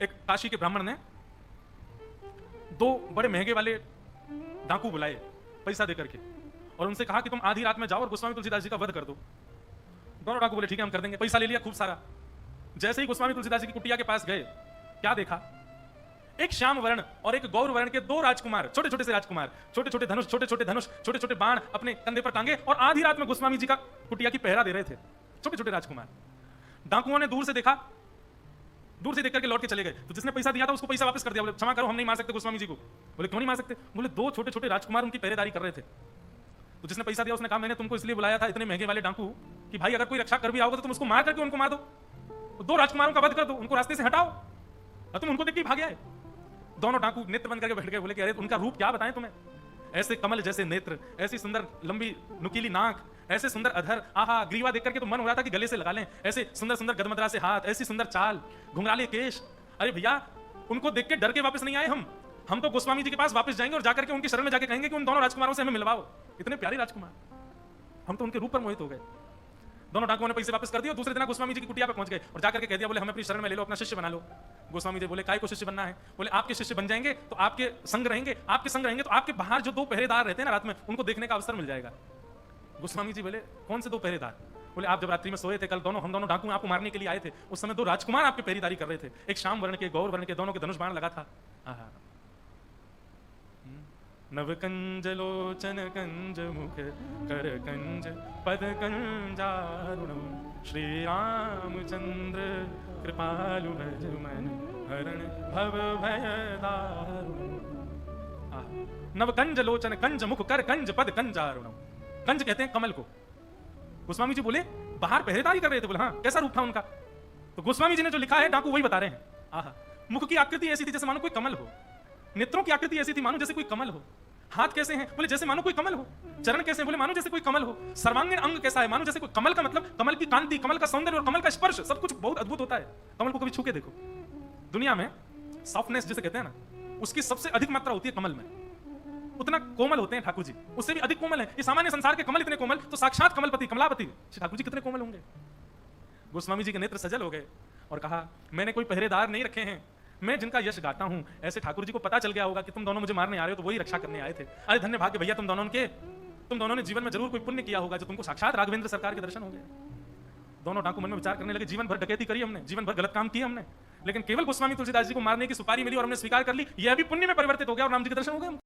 एक काशी के ब्राह्मण ने दो बड़े महंगे वाले डाकू बुलाए पैसा देकर के और उनसे कहा कि तुम आधी रात में जाओ और गोस्वामी तुलसीदास जी का वध कर दो। दोनों डाकू बोले ठीक है हम कर देंगे। पैसा ले लिया खूब सारा। जैसे ही गोस्वामी तुलसीदास जी की कुटिया के पास गए, क्या देखा? एक श्याम वर्ण और एक गौर वर्ण के दो राजकुमार, छोटे छोटे से राजकुमार, छोटे छोटे धनुष, छोटे छोटे बाण अपने कंधे पर टांगे और आधी रात में गोस्वामी जी का कुटिया की पहरा दे रहे थे। छोटे छोटे राजकुमार। डाकुओं ने दूर से देखा, दूर से देख करके लौट के चले गए। तो जिसने पैसा दिया था उसको पैसा वापस कर दिया। बोले क्षमा करो हम नहीं मार सकते गोस्वामी जी को। बोले क्यों नहीं मार सकते? बोले दो छोटे छोटे राजकुमार उनकी पहरेदारी कर रहे थे। तो जिसने पैसा दिया उसने कहा मैंने तुमको इसलिए बुलाया था इतने महंगे वाले डाकू कि भाई अगर कोई रक्षा कर भी आओगे तो तुम उसको मार करके उनको मार दो, दो राजकुमारों का वध कर दो, उनको रास्ते से हटाओ। और तुम उनको देख के भाग आए। दोनों डाकू नेत्र बंद करके बैठ गए। बोले कि अरे उनका रूप क्या बताएं तुम्हें? ऐसे कमल जैसे नेत्र, ऐसी सुंदर लंबी नुकीली नाक, ऐसे सुंदर अधर, आहा ग्रीवा देख करके तो मन हो रहा था कि गले से लगा लें। ऐसे सुंदर सुंदर गदमदरा से हाथ, ऐसी सुंदर चाल, घुंघराले केश। अरे भैया उनको देख के डर के वापस नहीं आए हम तो गोस्वामी जी के पास वापस जाएंगे और जाकर के उनकी शरण में जाके कहेंगे कि उन दोनों राजकुमारों से हमें मिलवाओ। इतने प्यारे राजकुमार, हम तो उनके रूप पर मोहित हो गए। दोनों डाकुओं ने पैसे वापस कर दिए और दूसरे दिन गोस्वामी जी की कुटिया पर पहुंच गए और जाकर के कह दिया बोले हमें अपनी शरण में ले लो, अपना शिष्य बना लो। गोस्वामी जी बोले काय को शिष्य बनना है? बोले आपके शिष्य बन जाएंगे तो आपके संग रहेंगे, आपके संग रहेंगे तो आपके बाहर जो दो पहरेदार रहते हैं ना रात में, उनको देखने का अवसर मिल जाएगा। गोस्वामी जी बोले कौन से दो पहरेदार? बोले आप जब रात्रि में सोए थे कल, हम दोनों डाकू आपको मारने के लिए आए थे, उस समय दो राजकुमार आपकी पहरेदारी कर रहे थे। एक श्याम वर्ण के, गौर वर्ण के, दोनों के धनुष बाण लगा था। नवकंज लोचन कंज मुख कर कंज पद कंजारुणम श्री रामचंद्र कृपालु भज मन हरण भव भय दारुणम। नवकंज लोचन कंज मुख कर कंज पद कंजारुणम। कंज कहते हैं कमल को। गोस्वामी जी बोले बाहर पहरेदारी कर रहे थे। बोले हाँ कैसा रूप था उनका? तो गोस्वामी जी ने जो लिखा है डाकू वही बता रहे हैं। आहा, मुख की आकृति ऐसी थी जैसे मानो कोई कमल हो। नेत्रों की आकृति ऐसी थी मानो जैसे कोई कमल हो। हाथ कैसे हैं? बोले जैसे मानो कोई कमल हो। चरण कैसे हैं? बोले मानो जैसे कोई कमल हो। सर्वांगीण अंग कैसा है? मानो जैसे कोई कमल का मतलब कमल की कांति, कमल का सौंदर्य और कमल का स्पर्श, सब कुछ बहुत अद्भुत होता है। कमल को कभी छू के देखो। दुनिया में सॉफ्टनेस जिसे कहते हैं ना, उसकी सबसे अधिक मात्रा होती है कमल में। उतना कोमल होते हैं ठाकुर जी, उससे भी अधिक कोमल है। ये सामान्य संसार के कमल इतने कोमल, तो साक्षात कमलपति कमलापति ठाकुर जी कितने कोमल होंगे। गोस्वामी जी के नेत्र सजल हो गए और कहा मैंने कोई पहरेदार नहीं रखे हैं, मैं जिनका यश गाता हूं ऐसे ठाकुर जी को पता चल गया होगा कि तुम दोनों मुझे मारने आ रहे हो, तो वही रक्षा करने आए थे। अरे धन्य भाग्य भैया तुम दोनों ने जीवन में जरूर कोई पुण्य किया होगा जो तुमको साक्षात राघवेंद्र सरकार के दर्शन हो गए। दोनों डाकू मन में विचार करने लगे, जीवन भर डकैती करी हमने, जीवन भर गलत काम किए हमने, लेकिन केवल गोस्वामी तुलसीदास जी को मारने की सुपारी मिली और हमने स्वीकार कर ली, यह भी पुण्य में परिवर्तित हो गया और राम जी के दर्शन हो गए।